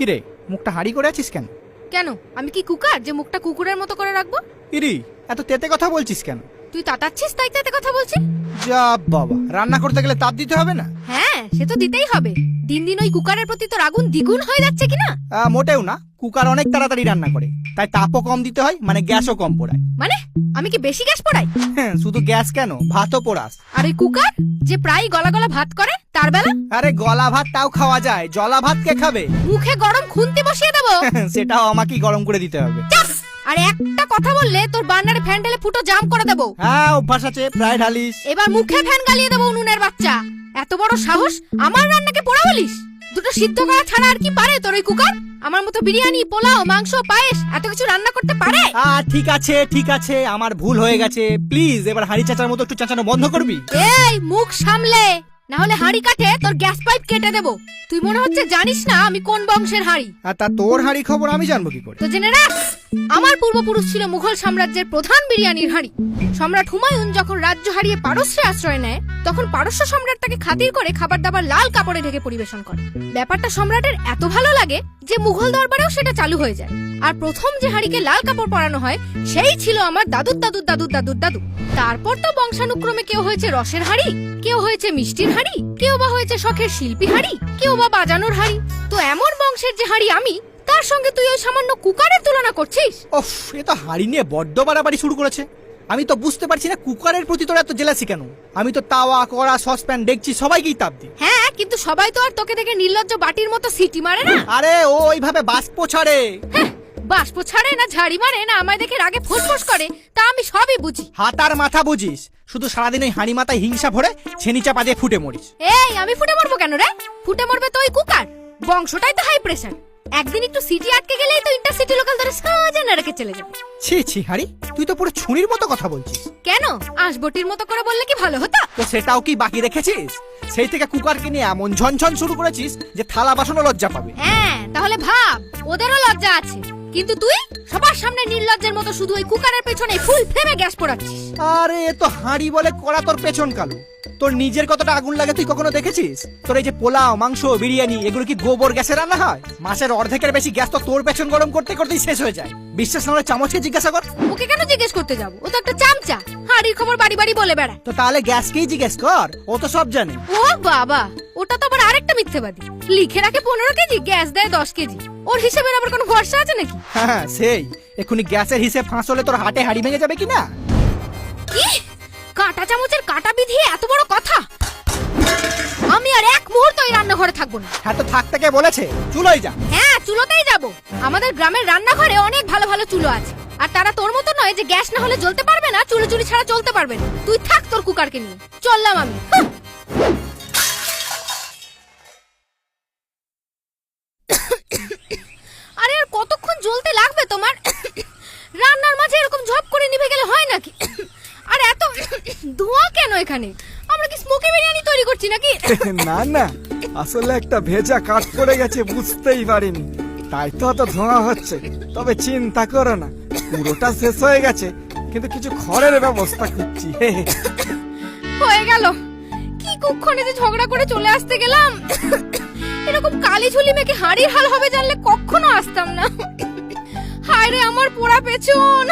কিরে মুখটা হাঁড়ি করে আছিস কেন? কেন আমি কি কুকার যে মুখটা কুকুরের মতো করে রাখবো? ইরি এত তেতে কথা বলছিস কেন? তুই তাতাচ্ছিস তাই তাতে কথা বলছি। যা বাবা, রান্না করতে গেলে তাপ দিতে হবে না? হ্যাঁ সে তো দিতেই হবে। দিন দিন ওই কুকারের প্রতি তোর আগুন দ্বিগুণ হয়ে যাচ্ছে কিনা? মোটেও না, কুকার অনেক তাড়াতাড়ি রান্না করে, তাই তাপও কম দিতে হয়, মানে গ্যাসও কম পোড়ায়। মানে আমি কি বেশি গ্যাস পোড়াই? হ্যাঁ, শুধু গ্যাস কেন, ভাতও পোড়াস। আর ওই কুকার যে প্রায় গলা গলা ভাত করে তার বেলা? আরে গলা ভাত তাও খাওয়া যায়, জলা ভাত কে খাবে? মুখে গরম খুন্তি বসিয়ে দেবো। সেটাও আমাকেই গরম করে দিতে হবে। আর একটা কথা বললে তোর বার্নারে ফ্যান ঢেলে ফুটো জাম করে দেবো। হ্যাঁ অভ্যাস আছে, প্রায় ঢালিস। এবার মুখে ফ্যান গালিয়ে দেবো উনুনের বাচ্চা। এত বড় সাহস আমার রান্নাকে পোড়া বলিস? দুটো সিদ্ধ করা ছাড়া আর কি পারে তোর ওই কুকার? আমার মতো বিরিয়ানি, পোলাও, মাংস, পায়েস এত কিছু রান্না করতে পারে? ঠিক আছে ঠিক আছে, আমার ভুল হয়ে গেছে। প্লিজ এবার হাঁড়ি চাচার মতো একটু চাচানো বন্ধ করবি? এই মুখ সামলে, না হলে হাঁড়ি কাটে তোর গ্যাস পাইপ কেটে দেবো। তুই মনে হচ্ছে জানিস না আমি কোন বংশের হাঁড়ি। তা তোর হাঁড়ি খবর আমি জানবো কি করে? তো জেনে রাখ, আমার পূর্বপুরুষ ছিল মুঘল সাম্রাজ্যের প্রধান বিরিয়ানির হাঁড়ি। সম্রাট হুমায়ুন যখন রাজ্য হারিয়ে পারস্যে আশ্রয় নেয়, তখন পারস্য সম্রাট তাকে খাতির করে খাবার দাবার লাল কাপড়ে ঢেকে পরিবেশন করে। ব্যাপারটা সম্রাটের এত ভালো লাগে যে মুঘল দরবারেও সেটা চালু হয়ে যায়। আর প্রথম যে হাঁড়িকে লাল কাপড় পরানো হয় সেই ছিল আমার দাদুর দাদুর দাদুর দাদুর দাদু। তারপর তো বংশানুক্রমে কেউ হয়েছে রসের হাঁড়ি, কেউ হয়েছে মিষ্টির হাঁড়ি, কেউ বা হয়েছে শখের শিল্পী হাঁড়ি, কেউ বা বাজানোর হাঁড়ি। তো এমন বংশের যে হাঁড়ি আমি, তার সঙ্গে তুই ওই সামান্য কুকারের তুলনা করছিস? ওফ, এ তো হাঁড়ি নিয়ে বড্ড বাড়াবাড়ি শুরু করেছে। আমি তো বুঝতে পারছি না কুকারের প্রতি তোর এত জেলাসি কেন? আমি তো তাওয়া, কড়া, সসপ্যান, ডেকচি সবাইকেই তাপ দিই। হ্যাঁ, কিন্তু সবাই তো আর তোকে দেখে নির্লজ্জ বাটির মতো সিটি মারে না। আরে ও ওইভাবে বাষ্প ছাড়ে। বাষ্প ছাড়ে না ঝাড়ি মারে না আমায় দেখে রাগে ফুসফুস করে, তা আমি সবই বুঝি। হাত আর মাথা বুঝিস, শুধু সারাদিন ওই হাঁড়ি মাথায় হিংসা ভরে ছেনি চাপা দিয়ে ফুটে মরিস। এই আমি ফুটে মরবো কেন রে? ফুটে মরবে তো ওই কুকার, বংশটাই তো হাই প্রেসার। একদিন একটু সিটি আটকে গেলেই তো ইন্টারসিটি লোকাল ধরে সাজা না রেখে চলে যাবে। ছি ছি হাঁড়ি, তুই তো পুরো ছুরির মতো কথা বলছিস। কেন, আঁশবটির মতো করে বললে কি ভালো হতো? তো সেটাও কি বাকি রেখেছিস? সেই থেকে কুকারকে নিয়ে এমন ঝনঝন শুরু করেছিস যে থালা বাসনও লজ্জা পাবে। হ্যাঁ তাহলে ভাব, ওদেরও লজ্জা আছে, কিন্তু তুই সবার সামনে নির্লজ্জের মতো শুধু ওই কুকারের পেছনে ফুল ফ্লেমে গ্যাস পোড়াচ্ছিস। আরে এ তো হাঁড়ি বলে কড়া, তোর পেছন কালো। তোর নিজের কতটা আগুন লাগে তুই কখনো দেখেছিস? তোর এই যে পোলাও, মাংস, বিরিয়ানি এগুলো কি গোবর গ্যাসে রান্না হয়? মাসের অর্ধেকের বেশি গ্যাস তো তোর পেছন গরম করতে করতেই শেষ হয়ে যায়। বিশ্বাস না হলে চামচকে জিজ্ঞাসা কর। ওকে কেন জিজ্ঞেস করতে যাবো? ও তো একটা চামচা, হাঁড়ির খবর বাড়ি বাড়ি বলে বেড়ায়। তো তাহলে গ্যাসকেই জিজ্ঞেস কর, ও তো সব জানে। ও বাবা, ওটা তো আবার আরেকটা মিথ্যেবাদী। লিখে রাখে 15 কেজি, গ্যাস দেয় 10 কেজি। ওর হিসেবের আবার কোনো ভরসা আছে নাকি? হ্যাঁ সেই, এখুনি গ্যাসের হিসেব ফাঁস হলে তোর হাটে হাঁড়ি ভেঙে যাবে কিনা? কি কাঁটা চামচের কাঁটা বিধিয়ে এত বড় কথা? আমি আর এক মুহূর্ত এই রান্নাঘরে থাকবো না। হ্যাঁ তো থাকতে কে বলেছে? চুলোই যা। হ্যাঁ চুলোতেই যাব। আমাদের গ্রামের রান্নাঘরে অনেক ভালো ভালো চুলো আছে, আর তারা তোর মতো নয় যে গ্যাস না হলে জ্বলতে পারবে না, চুলো চুরি ছাড়া চলতে পারবে না। তুই থাক তোর কুকারকে নিয়ে, চললাম আমি। আরে আর কতক্ষণ জ্বলতে লাগবে তোমার? রান্নার মাঝে এরকম ঝপ করে নিভে গেলে হয় নাকি? আর এত ধোঁয়া কেন এখানে? আমরা কি স্মোকি বিরিয়ানি তৈরি করছি নাকি? না না, আসলে একটা ভেজা কাঠ পড়ে গেছে, বুঝতেই পারিনি, তাই তো অত ধোঁয়া হচ্ছে। তবে চিন্তা করো না, পুরোটা শেষ হয়ে গেছে, কিন্তু কিছু খড়ের ব্যবস্থা করছি। হয়ে গেল। কি কুক্ষণে যে ঝগড়া করে চলে আসতে গেলাম। এরকম কালি ঝুলি মেখে হাড়ির হাল হবে জানলে কখনো আসতাম না। হায় রে আমার পোড়া পেছন।